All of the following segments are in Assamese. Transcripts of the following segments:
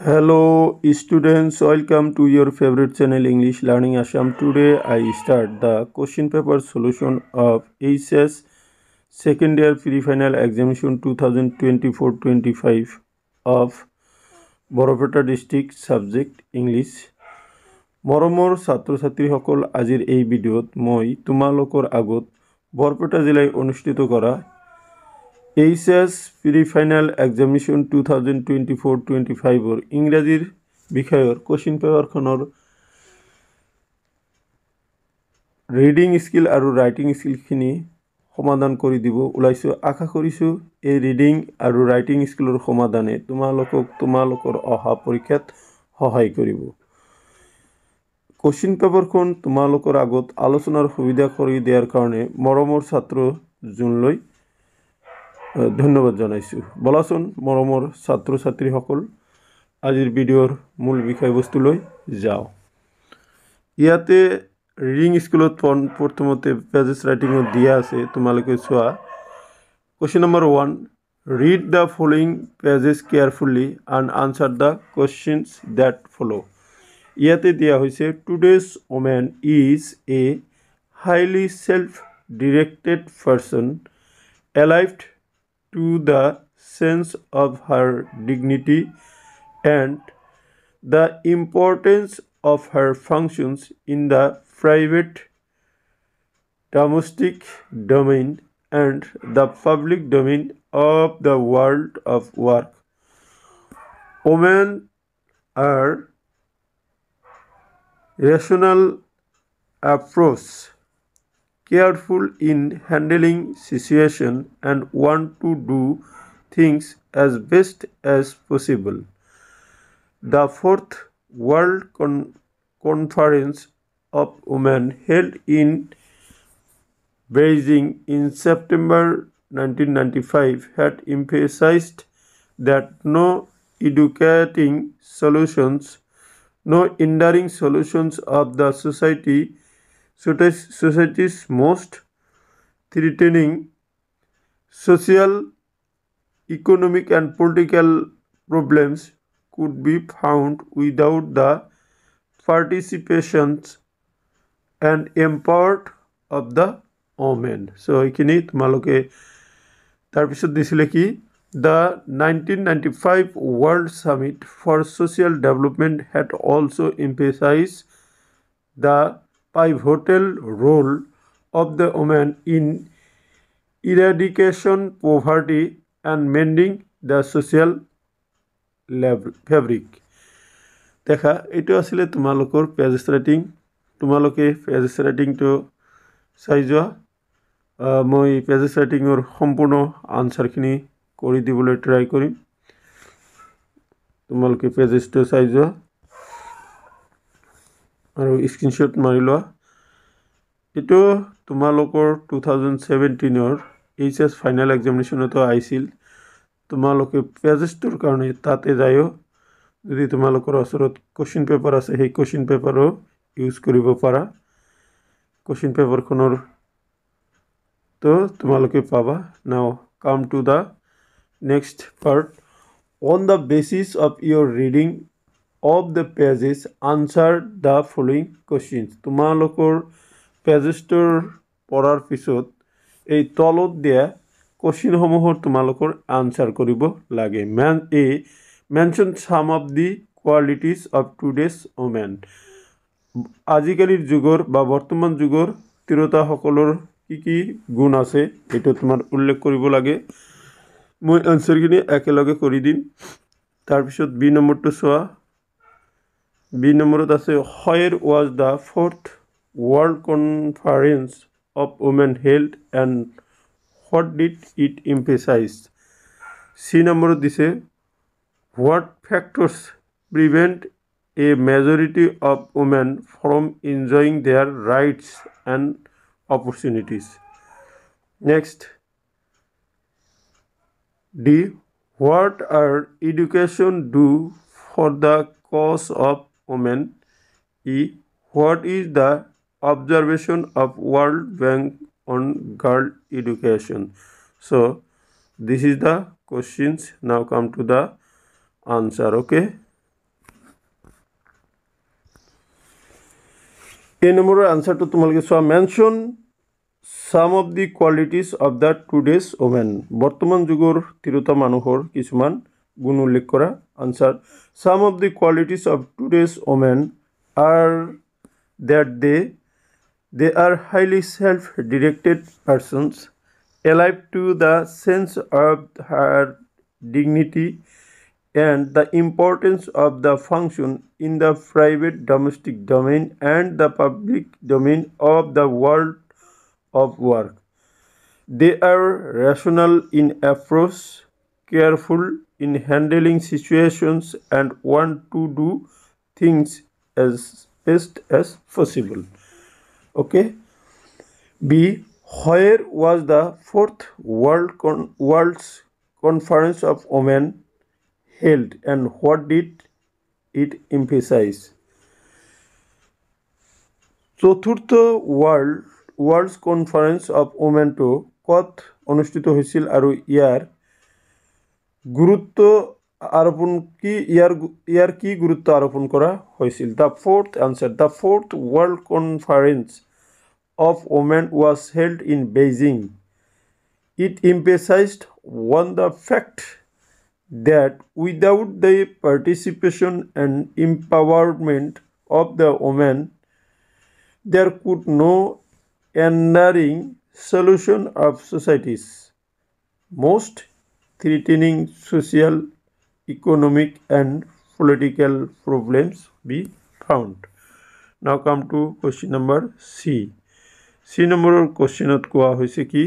Hello students, welcome to your favorite channel English Learning Assam. Today I start the question paper solution of HS second year pre-final examination 2024-25 of Borapeta district subject English. মৰমৰ ছাত্ৰ-ছাত্ৰীসকল, আজিৰ এই ভিডিঅ'ত মই তোমালোকৰ আগত বৰপেটা জিলায় অনুষ্ঠিত কৰা HS প্ৰি-ফাইনেল এক্সামিনেশ্যন 2024-25 ইংৰাজীৰ বিষয়ৰ কোৱেশ্চন পেপাৰখনৰ ৰিডিং স্কিল আৰু ৰাইটিং স্কিলখিনি সমাধান কৰি দিব ওলাইছোঁ। আশা কৰিছোঁ এই ৰিডিং আৰু ৰাইটিং স্কিলৰ সমাধানে তোমালোকৰ অহা পৰীক্ষাত সহায় কৰিব। কোৱেশ্চন পেপাৰখন তোমালোকৰ আগত আলোচনাৰ সুবিধা কৰি দিয়াৰ কাৰণে মৰমৰ ছাত্ৰ জোনলৈ ধন্যবাদ জানাইছোঁ। বলাচোন মৰমৰ ছাত্ৰ-ছাত্ৰীসকল, আজিৰ ভিডিঅ'ৰ মূল বিষয়বস্তুলৈ যাওঁ। ইয়াতে ৰিডিং স্কিলত প্ৰথমতে পেজেছ ৰাইটিঙত দিয়া আছে, তোমালোকে চোৱা। Question number 1, read the following pages carefully and answer the questions that follow. ইয়াতে দিয়া হৈছে today's women is a highly self directed person alive to the sense of her dignity and the importance of her functions in the private, domestic domain and the public domain of the world of work. Women are rational approach, careful in handling situation and want to do things as best as possible. The 4th World Conference of Women held in Beijing in September 1995 had emphasized that no enduring solutions of the society's most threatening social, economic and political problems could be found without the participation and empowerment of the women. So এইখিনি তোমালোকে তাৰপিছত দিছিলে কি, The 1995 World Summit for Social Development had also emphasized the pivotal role of the women in eradication poverty and mending the social fabric. দেখা এইটো আছিলে তোমালোকৰ পেজেছ ৰাইটিং। তোমালোকে পেজেছ ৰাইটিংটো চাই যোৱা। মই পেজেছ ৰাইটিঙৰ সম্পূৰ্ণ আনচাৰখিনি কৰি দিবলৈ ট্ৰাই কৰিম। তোমালোকে পেজেছটো চাই যোৱা আৰু স্ক্ৰীনশ্বট মাৰি লোৱা। এইটো তোমালোকৰ 2017 HS ফাইনেল এক্সামিনেশ্যনতো আহিছিল। তোমালোকে পেজেছটোৰ কাৰণে তাতে যায়ো যদি তোমালোকৰ ওচৰত কুৱেশ্যন পেপাৰ আছে, সেই কুৱেশ্যন পেপাৰো ইউজ কৰিব পাৰা। কুৱেশ্যন পেপাৰখনৰ তো তোমালোকে পাবা। Now come to the next part. On the basis of your reading of the pages, answer the following questions. তোমালোকৰ পেজেছটোৰ পঢ়াৰ পিছত এই তলত দিয়া কুৱেশ্যনসমূহৰ তোমালোকৰ আনচাৰ কৰিব লাগে। Mention sum of the qualities of today's women. আজিকালিৰ যুগৰ বা বৰ্তমান যুগৰ তিৰোতাসকলৰ কি গুণ আছে এইটো তোমাৰ উল্লেখ কৰিব লাগে। মই আনচাৰখিনি একেলগে কৰি দিম। তাৰপিছত বি নম্বৰটো চোৱা। বি নম্বৰত আছে Where was the 4th World Conference of Women held and what did it emphasize? C নম্বৰত দিছে What factors prevent a majority of women from enjoying their rights and opportunities? Next, D. What are education do for the cause of women? E. What is the observation of World Bank on girl education? So this is the questions. Now come to the answer. Okay. A number answer to তোমালোকে চোৱা mention some of the qualities of the today's women বৰ্তমান যুগৰ তিৰোতা মানুহৰ কিছুমান গুণ উল্লেখ কৰা answer some of the qualities of today's women are that they are highly self-directed persons alive to the sense of her dignity and the importance of the function in the private domestic domain and the public domain of the world of work. They are rational in approach, careful in handling situations, and want to do things as best as possible. Okay. B. Where was the fourth World's Conference of Women held and what did it emphasize? চতুৰ্থ ওয়াৰ্ল্ড কনফাৰেন্স অফ ওমেনটো কত অনুষ্ঠিত হৈছিল আৰু ইয়াৰ গুৰুত্ব আৰোপণ কি ইয়াৰ কি গুৰুত্ব আৰোপণ কৰা হৈছিল the fourth answer the fourth world conference of women was held in Beijing. It emphasized on the fact that without the participation and empowerment of the women, there could no enduring solution of society's most threatening social, economic, and political problems be found. Now come to question number C. C number question কোৱা হৈছে কি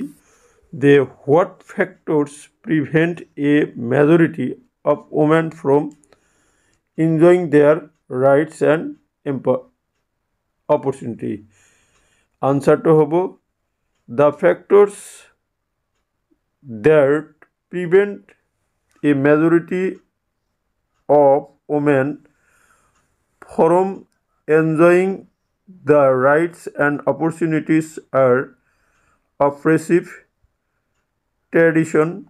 the what factors prevent a majority of women from enjoying their rights and opportunity answer to hobo the factors that prevent a majority of women from enjoying the rights and opportunities are oppressive tradition,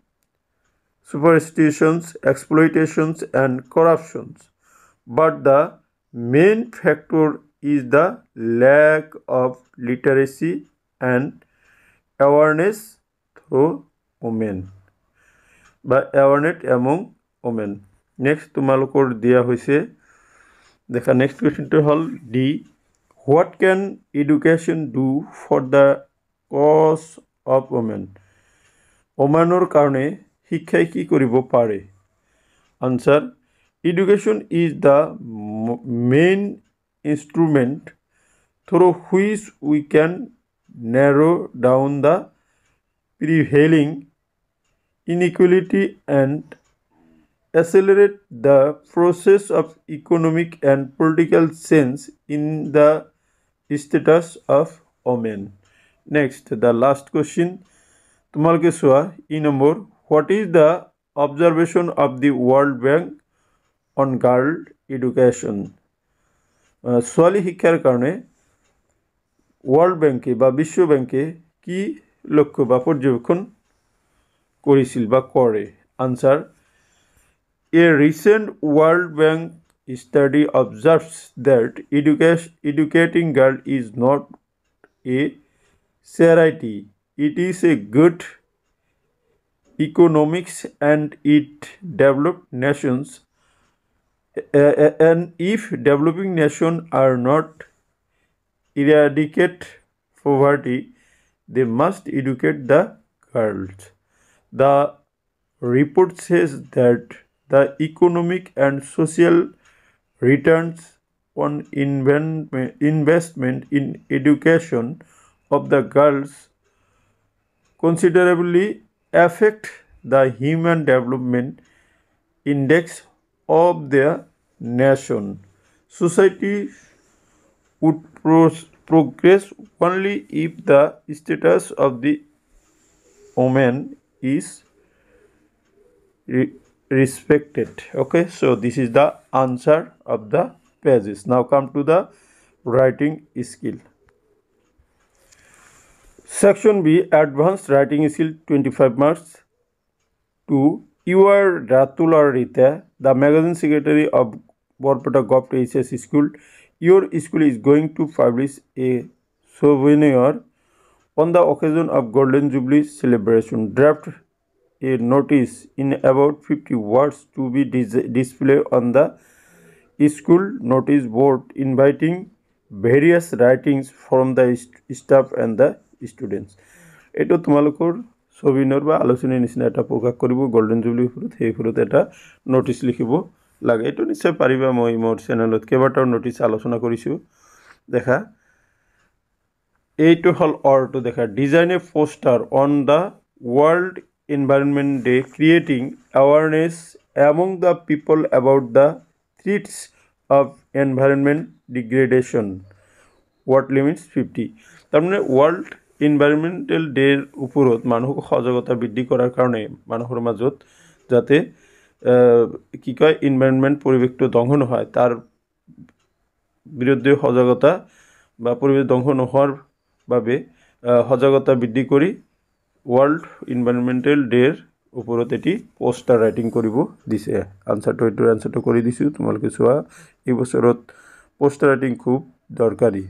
superstitions, exploitations, and corruptions. But the main factor is the lack of literacy and awareness through women বা awareness among women. Next তোমালোকৰ দিয়া হৈছে দেখা next question to hall D. What can education do for the cause of women? ওমানৰ কাৰণে শিক্ষাই কি কৰিব পাৰে answer education is the main instrument through which we can narrow down the prevailing inequality and accelerate the process of economic and political change in the status of women. Next, the last question. তোমালোকে চোৱা ই number what is the observation of the World Bank on girl education? ছোৱালী শিক্ষাৰ কাৰণে ওয়াৰ্ল্ড ব্যাংকে বা বিশ্ব ব্যাংকে কি লক্ষ্য বা পৰ্যবেক্ষণ কৰিছিল বা কৰে answer A recent World Bank study observes that educating girls is not a charity. It is a good economics and it developed nations and if developing nations are not eradicate poverty, they must educate the girls. The report says that the economic and social returns on investment in education of the girls considerably affect the human development index of their nation. Society would progress only if the status of the woman is respected. Okay, so this is the answer of the pages. Now come to the writing skill. Section B, advanced writing skill, 25 marks. 2. You are Ratul or Rita, the magazine secretary of Borpeta Gopt HS School. your school is going to publish a souvenir on the occasion of Golden Jubilee celebration. Draft a notice in about 50 words to be displayed on the school notice board inviting various writings from the staff and the students. এইটো তোমালোকৰ সবিনৰ বা আলোচনীৰ নিচিনা এটা প্ৰকাশ কৰিব গোল্ডেন জুবলি ওপৰত সেই ওপৰত এটা নোটিছ লিখিব লাগে এইটো নিশ্চয় পাৰিবা মই মোৰ চেনেলত কেইবাটাও নোটিছ আলোচনা কৰিছো দেখা এইটো হল অৰটো দেখা design A poster on the world environment day creating awareness among the people about the threats of environment degradation what limits 50 তার মানে ওয়ার্ল্ড এনवायरमेंटल ডেৰ ওপৰত মানুহক সজাগতা বৃদ্ধি কৰাৰ কাৰণে মানুহৰ মাজত যাতে কি কয় এনवायरमेंट পৰিৱেশটো ধ্বংস নহয় তাৰ বিৰুদ্ধে সজাগতা বা পৰিৱেশ ধ্বংস নোহোৱাৰ বাবে সজাগতা বৃদ্ধি কৰি ওয়াৰ্ল্ড এনवायरमेंटल ডেৰ ওপৰত এটি পোস্টাৰ ৰাইটিং কৰিব দিছে আনসাৰটো কৰি দিছো তোমালোকে চোৱা এই বছৰত পোস্টাৰ ৰাইটিং খুব দৰকাৰী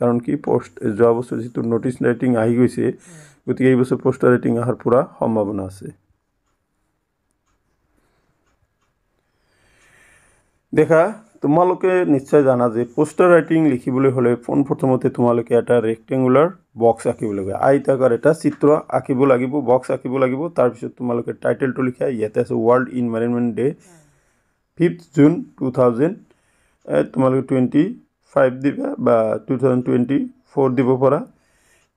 কাৰণ কি পোস্ট যোৱা বছৰ যেটো নোটিছ ৰাইটিং আহি গৈছে গতিকে এই বছৰ পোস্টাৰ ৰাইটিং আহাৰ পুৰা সম্ভাৱনা আছে দেখা তোমালোকে নিশ্চয় জানা যে পোস্টাৰ ৰাইটিং লিখিবলৈ হলে প্ৰথমতে তোমালোকে এটা ৰেক্টেঙ্গুলাৰ বক্স আঁকিব লাগিব আয়তাকাৰ এটা চিত্ৰ আঁকিব লাগিব বক্স আঁকিব লাগিব তাৰ পিছত তোমালোকে টাইটেলটো লিখা ইয়াতে আছে world environment day 5th June 2000 তোমালোকে 25 দিবা বা 2024 দিব পৰা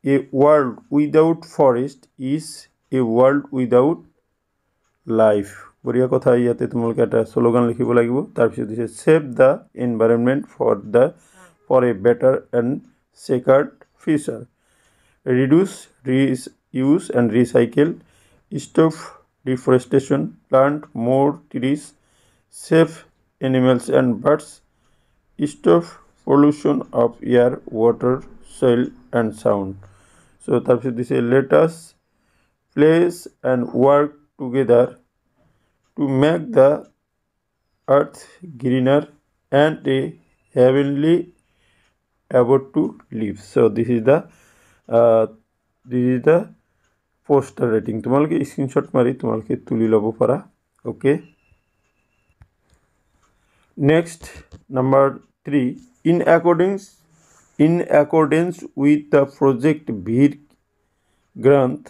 a world without forest is a world without life বঢ়িয়া কথা ইয়াতে তোমালোকে এটা স্লোগান লিখিব লাগিব তাৰ পিছত দিছে save the environment for a better and secured future reduce reuse and recycle stop deforestation plant more trees save animals and birds stop pollution of air water soil and sound so tarpor this let us place and work together to make the earth greener and a heavenly abode to live so this is the poster rating তোমালোকে স্ক্রিনশট মারি তোমালোকে তুলি লব পারা okay next number 3 in accordance with the project Veer Granth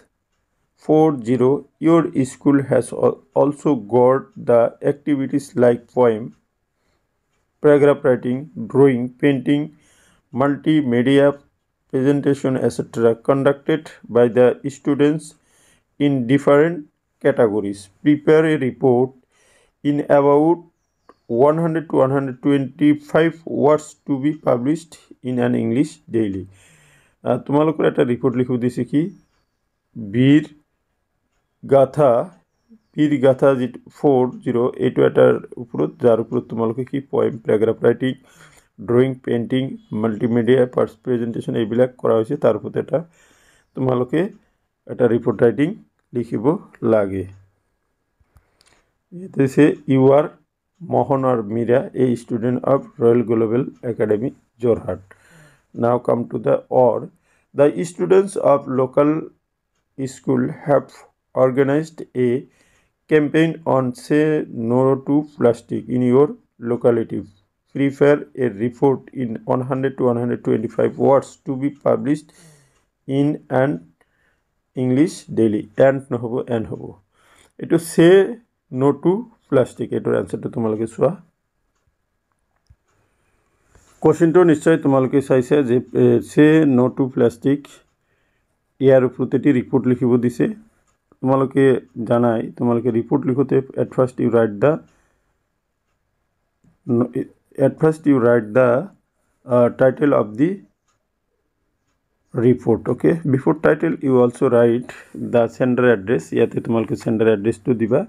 40 your school has also got the activities like poem paragraph writing drawing painting multimedia presentation etc conducted by the students in different categories prepare a report in about 100 to 125 words to be published in an English daily তোমালোকৰ এটা ৰিপৰ্ট লিখো দিছে কি বীৰ গাথা 40 এইটো এটাৰ ওপৰত যাৰ ওপৰত তোমালোকে কি poem paragraph writing drawing painting multimedia presentation এইবিলাক কৰা হৈছে তাৰ ওপৰত এটা তোমালোকে এটা ৰিপৰ্ট ৰাইটিং লিখিব লাগে this is you are Mohan or Mira a student of Royal Global Academy Jorhat now come to the the students of local school have organized a campaign on say no to plastic in your locality prepare a report in 100 to 125 words to be published in an English daily and no hobo and hobo eto say no to plastic etor answer to তোমালোকে সোয়া কোশ্চেন তো নিশ্চয় তোমালোকে চাইছে যে সে নো টু প্লাস্টিক ইয়াৰ ওপৰত এটি ৰিপোৰ্ট লিখিব দিছে তোমালোকে জানাই তোমালোকে report লিখোতে at first you write the title of the report okay before title you also write the sender address ইয়াতে তোমালোকে sender address to দিবা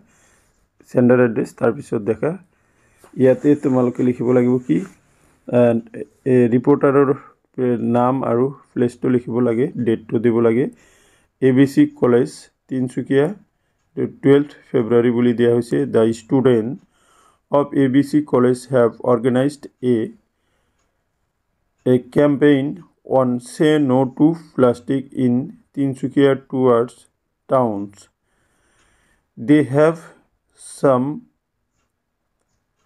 sender address তাৰ পিছত দেখা ইয়াতে তোমালোকে লিখিব লাগিব কি ৰিপৰ্টাৰৰ নাম আৰু প্লেস to লিখিব লাগে ডেট to দিব লাগে ABC college Tinsukia 12th February বুলি দিয়া হৈছে the student of ABC college have organized a a campaign on say no to plastic in Tinsukia towards towns. They have some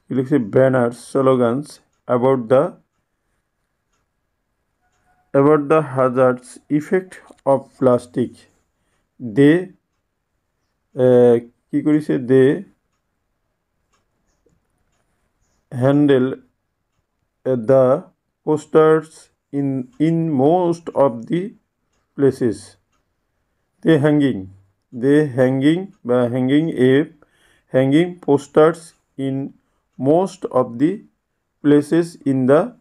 banners, slogans about the hazards effect of plastic. They they handle the posters in most of the places. They hanging posters in most of the places in the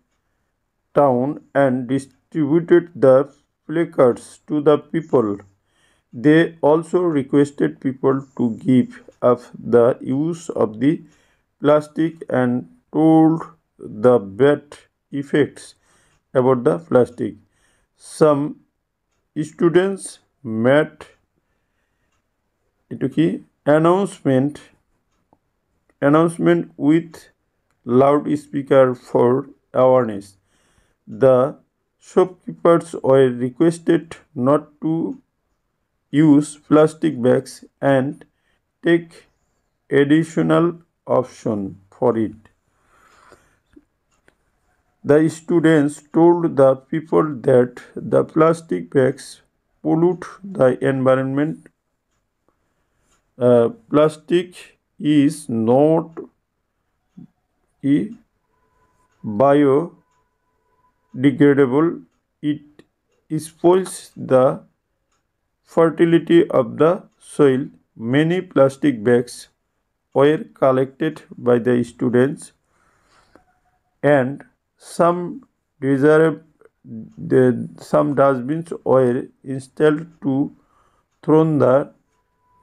town and distributed the placards to the people. They also requested people to give up the use of the plastic and told the bad effects about the plastic. Some students made announcement with loudspeaker for awareness. The shopkeepers were requested not to use plastic bags and take additional option for it. The students told the people that the plastic bags pollute the environment. Plastic is not biodegradable. It spoils the fertility of the soil. Many plastic bags were collected by the students and some some dustbins were installed to throw the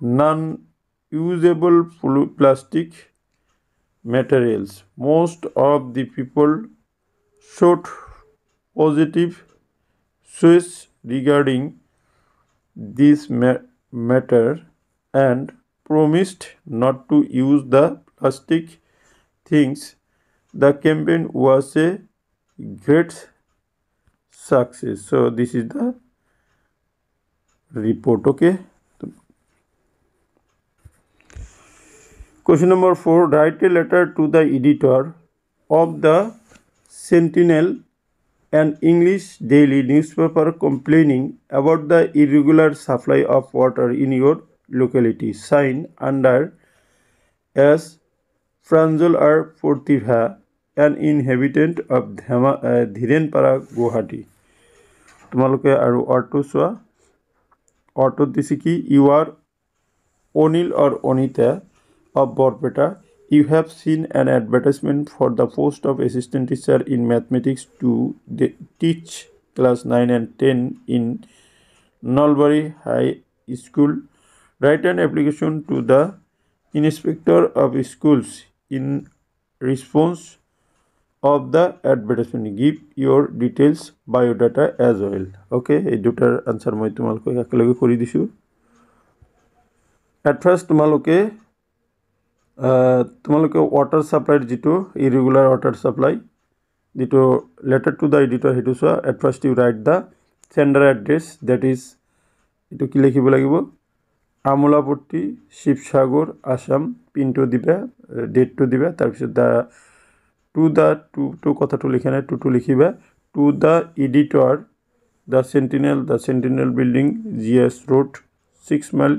non-usable plastic materials. Most of the people showed positive choice regarding this matter and promised not to use the plastic things. The campaign was a great success. So this is the report. Okay. Question number 4. Write a letter to the editor of the Sentinel, an English daily newspaper, complaining about the irregular supply of water in your locality. Sign under as Franjul R. Portibha, an inhabitant of Dhirenpara, Guwahati. তোমালোকে আৰু অটো চোৱা অটো দিছে কি you are Anil or Anita of Borpeta. You have seen an advertisement for the post of assistant teacher in mathematics to teach class 9 and 10 in Nalbari High School. Write an application to the inspector of schools in response of the advertisement. Give your details, biodata as well. Okay, এই দুটাৰ আনসাৰ মই তোমালোকক একেলগে কৰি দিছো. At first তোমালোকে water supply যেটো irregular water supply যেটো letter to the editor হেতু চোৱা. At first you write the sender address, that is এটো কি লিখিব লাগিব আমোলাপট্টি শিৱসাগৰ আসাম পিনটো দিবা ডেটটো দিবা তাৰপিছত টু কথাটো লিখা নাই টু লিখিবা to the editor the sentinel building GS road 6 mile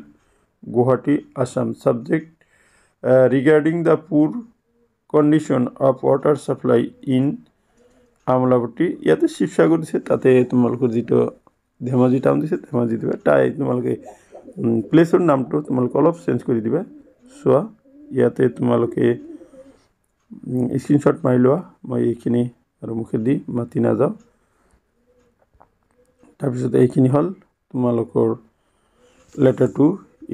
Guwahati Assam. Subject regarding the poor condition of water supply in Amolapatty ইয়াতে শিৱসাগৰ দিছে তাতে তোমালোকৰ যেটো ধেমাজি টাউন দিছে ধেমাজি দিবা তাই তোমালোকে প্লেসৰ নামটো তোমালোকে অলপ চেঞ্জ কৰি দিবা সোয়া ইয়াতে তোমালোকে স্ক্ৰিনশট মাৰি লোৱা মই এইখিনি আৰু মুখে দি মাতি না যাও তাৰপিছত এইখিনি হল তোমালোকৰ লেটাৰ টু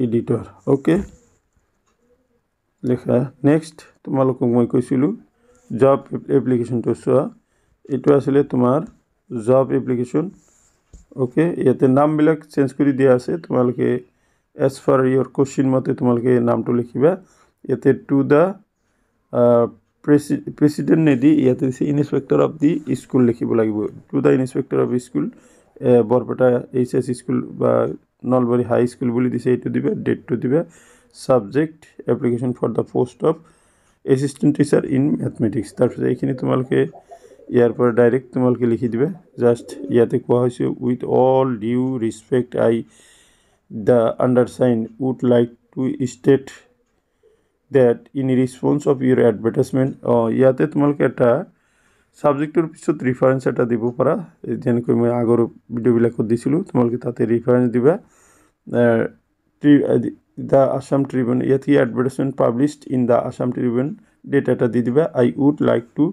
এডিটৰ ওকে লেখা নেক্সট তোমালোকক মই কৈছিলো জব এপ্লিকেশনটো সোয়া এটো আসলে তোমাৰ জব এপ্লিকেশন ওকে ইয়াতে নামবিলাক চেঞ্জ কৰি দিয়া আছে তোমালোকে as for your question মতে তোমালোকে নামটো লিখিবা ইয়াতে to the প্ৰেচিডেণ্ট নিদি ইয়াতে দিছে ইনস্পেক্টৰ অফ দি স্কুল লিখিব লাগিব to the inspector of school Barpeta HS school বা নলবাৰী হাই স্কুল বুলি দিছে এইটো দিবা ডেটটো দিবা subject application for the post of assistant teacher in mathematics তাৰপিছত এইখিনি তোমালোকে ইয়াৰ পৰা ডাইৰেক্ট তোমালোকে লিখি দিবা জাষ্ট ইয়াতে কোৱা হৈছে with all due respect I the undersigned would like to state that in response of your advertisement ইয়াতে তোমালোকে এটা সাবজেক্টৰ পিছত ৰেফাৰেন্স এটা দিব পাৰা যেনেকৈ মই আগৰ ভিডিঅ'বিলাকত দিছিলোঁ তোমালোকে তাতে ৰেফাৰেন্স দিবা দ্য আসাম ট্ৰিবিউন ইয়াতে advertisement published in the Assam Tribune dated এটা দি দিবা I would like to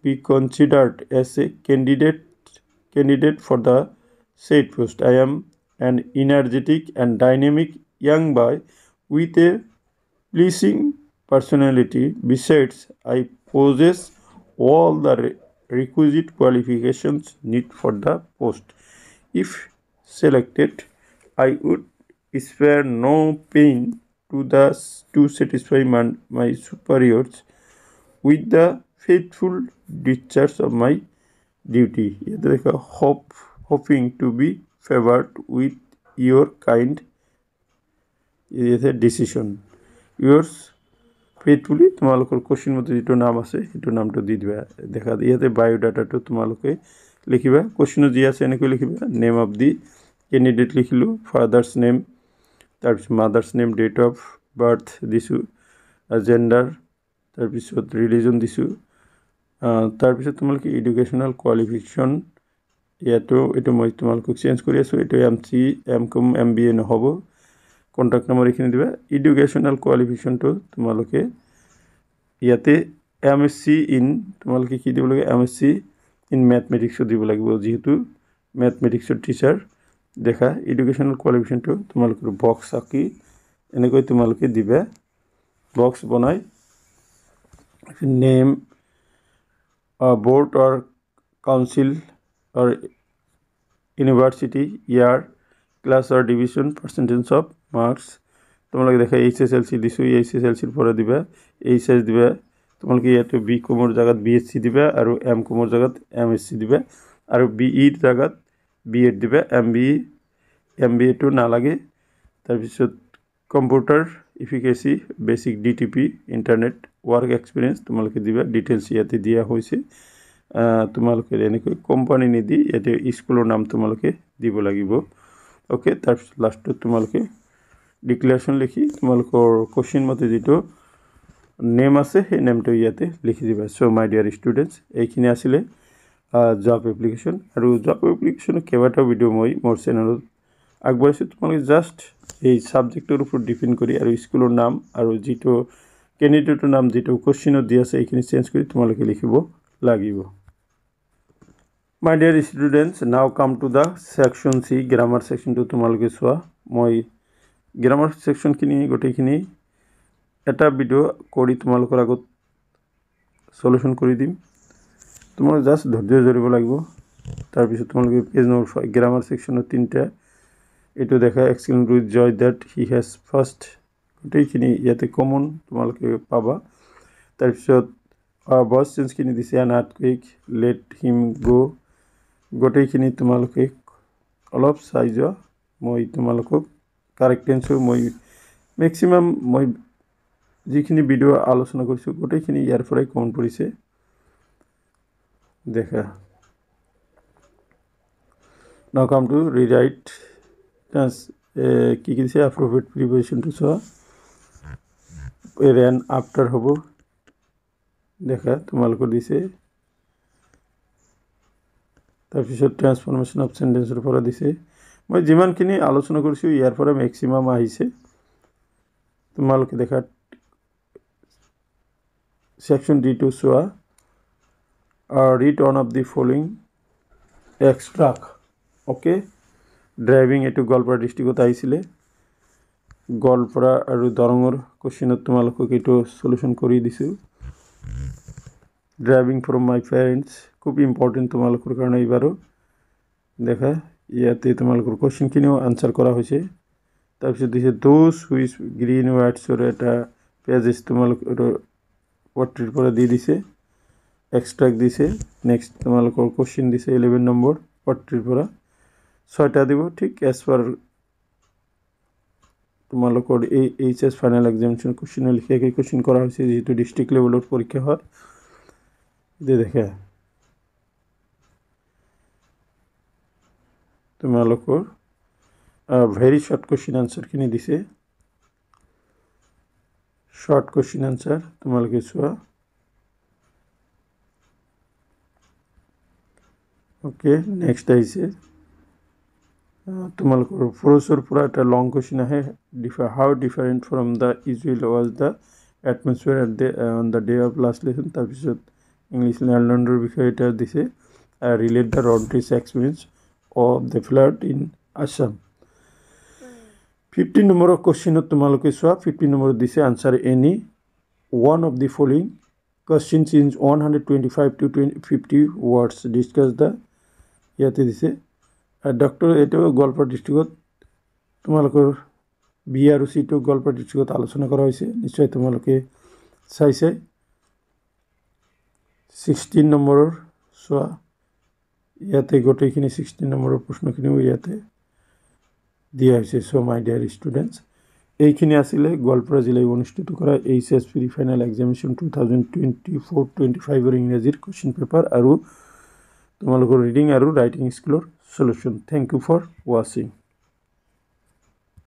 be considered as a candidate for the said post. I am an energetic and dynamic young boy with a pleasing personality. Besides, I possess all the requisite qualifications needed for the post. If selected, I would spare no pain to satisfy my superiors with the faithful discharge of my duty. Hoping to be favored with your kind decision. Yours faithfully তোমালোকৰ কোশ্চিন মতে যেটো নাম আছে সেইটো নামটো দি দিবা দেখা ইয়াতে বায়োডাটাটো তোমালোকে লিখিবা কোশ্চিন যি আছে এনেকৈ লিখিবা নেম অফ দি ক্যান্ডিডেট লিখিলো ফাদার্স নেম তাৰপিছত mothers name date of birth দিছো জেন্ডাৰ তাৰপিছত ৰিলিজন দিছো তাৰপিছত তোমালোকে এডুকেশনাল কোৱালিফিকেশন ইয়াতো এটো মই তোমালোকক চেঞ্জ কৰি আছো এটো এমসি এমকম এমবিএ নহব কন্টাক্ট নম্বৰ এখানে দিবা এডুকেশনাল কোৱালিফিকেশন তো তোমালোকে ইয়াতে এমএসসি ইন তোমালোকে কি দিব লাগে এমএসসি ইন ম্যাথমেটিক্স দিব লাগিব যেহেতু ম্যাথমেটিক্সৰ টিচাৰ দেখা এডুকেশনাল কোৱালিফিকেশন তো তোমালোকৰ বক্স আকি এনেকৈ তোমালোকে দিবা বক্স বনাই name board or council or university year class or division percentage of marks তোমালোকে দেখা এইচএসএলসি দিছো এইচএসএলসিৰ পৰা দিবা এইচএস দিবা তোমালোকে ইয়াতে বি কমৰ জায়গাত বিএসসি দিবা আৰু এম কমৰ জায়গাত এমএসসি দিবা আৰু বিইৰ জায়গাত বিএড দিবা এমবিএ টো নালাগে তাৰ পিছত computer efficacy basic DTP internet work experience তোমালোকে দিবা ডিটেইলস ইয়াতে দিয়া হৈছে তোমালোকে এনেকৈ কোম্পানী নিদি ইয়াতে স্কুলৰ নাম তোমালোকে দিব লাগিব ওকে তাৰ লাষ্টত তোমালোকে ডিক্লাৰেশন লিখি তোমালোকৰ কোশ্চিন মতে যেটো নেম আছে সেই নেমটো ইয়াতে লিখি দিবা সো মাই ডিয়াৰ ষ্টুডেন্টস এইখিনি আছিল জব এপ্লিকেশন আৰু জব এপ্লিকেশন কেবাটা ভিডিও মই মোৰ চেনেলত আগবঢ়াইছো তোমালোকে জাস্ট এই সাবজেক্টৰ ওপৰত ডিপেন্ড কৰি আৰু স্কুলৰ নাম আৰু যেটো ক্যান্ডিডেটৰ নাম যেটো কোশ্চিনত দি আছে এইখিনি চেঞ্জ কৰি তোমালোকে লিখিব লাগিব My dear students, now come to the section C, grammar section to তোমালোকে চোৱা মই grammar section খিনি গটেখিনি এটা ভিডিও কৰি তোমালোকৰ আগত সলিউশন কৰি দিম তোমালোক জাস্ট ধৈৰ্য ধৰিব লাগিব তাৰ পিছত তোমালোকে পেজ নম্বৰ 5 grammar section তিনটা এটো দেখা excellent with joy that he has first গটেখিনি ইয়াতে কমন তোমালোকে পাবা তাৰ পিছত voice change খিনি দিছে an earthquake let him go গটেখিনি তোমালোকে অলপ সাইজ মই তোমালোকক কারেক্ট এনসার মই ম্যাক্সিমাম মই যিখিনি ভিডিও আলোচনা কৰিছো গটেখিনি ইয়াৰ পৰাই কমন পৰিছে দেখা now come to rewrite tense কি দিছে appropriate preposition to so ran after হবো দেখা তোমালোকৰ দিছে তাৰপিছত ট্ৰান্সফৰমেশন অফ সেন্টেন্সৰ পৰা দিছে মই যিমানখিনি আলোচনা কৰিছো ইয়াৰ পৰা ম্যাক্সিমাম আহিছে তোমালোকে দেখা সেকশন ডি টু সোয়া read one of the following extract okay driving এটো গোৱালপাৰা ডিস্ট্ৰিক্টত আহিছিলে গোৱালপাৰা আৰু দৰঙৰ কোশ্চিনত তোমালোকক এটো সলিউশন কৰি দিছো ড্ৰাইভিং ফ্ৰম মাই পেৰেন্টস খুব ইম্পৰ্টেন্ট তোমালোকৰ কাৰণে এবাৰো দেখা ইয়াতে তোমালোকৰ কোশ্চিন কিনিও আনসাৰ কৰা হৈছে তাৰপিছত দিছে দোজ হুইচ গ্ৰীন ওয়াৰ্ডছৰ এটা পেজেস তোমালোকৰ পট্টিৰ পৰা দি দিছে এক্সট্ৰাক্ট দিছে নেক্সট তোমালোকৰ কোশ্চিন দিছে 11 নম্বৰ পট্টিৰ পৰা 6টা দিব ঠিক এজ পাৰ তোমালোকৰ এই এইচএস ফাইনাল এক্সামিনেশন কোশ্চিন লিখিয়াকে কোশ্চিন কৰা হৈছে যেহেতু ডিস্ট্ৰিক্ট লেভেলৰ পৰীক্ষা হয় দেখে তোমালোকৰ ভেৰি শৰ্ট কোশ্চিন আনসাৰ খিনি দিছে শৰ্ট কোশ্চিন আনসাৰ তোমালোকে চোৱা ওকে নেক্সট আহিছে তোমালোকৰ ফ্ৰজৰ পৰা এটা লং কোশ্চিন আহে how different from the usual was the atmosphere at the on the day of last lesson তাৰপিছত ইংলিশ ল্যান্ডৰ বিষয়ে এটা দিছে ৰিলেট দ্য ৰড্ৰিস experience of the flood in Assam 15 number কোশ্চিনত তোমালোকে চোৱা 15 নম্বৰত দিছে answer any one of the following questions in 125 to 50 words discuss the ইয়াতে দিছে ডক্টর এটা গোৱালপাৰা ডিস্ট্ৰিক্টত তোমালোকৰ বি আৰু সি টো গোৱালপাৰা ডিস্ট্ৰিক্টত আলোচনা কৰা হৈছে নিশ্চয় তোমালোকে চাইছে 16 নম্বৰৰ চোৱা ইয়াতে গোটেইখিনি 16 নম্বৰৰ প্ৰশ্নখিনিও ইয়াতে দিয়া হৈছে সো মাই ডিয়াৰ স্টুডেন্টস এইখিনি আছিল গোৱালপাৰা জিলাত অনুষ্ঠিত কৰা এইচএস প্ৰি ফাইনাল এক্সামিনেশন 2024-25 এৰ ইংৰাজীৰ কোশ্চিন পেপাৰ আৰু তোমালোকৰ ৰিডিং আৰু ৰাইটিং স্কিলৰ solution thank you for watching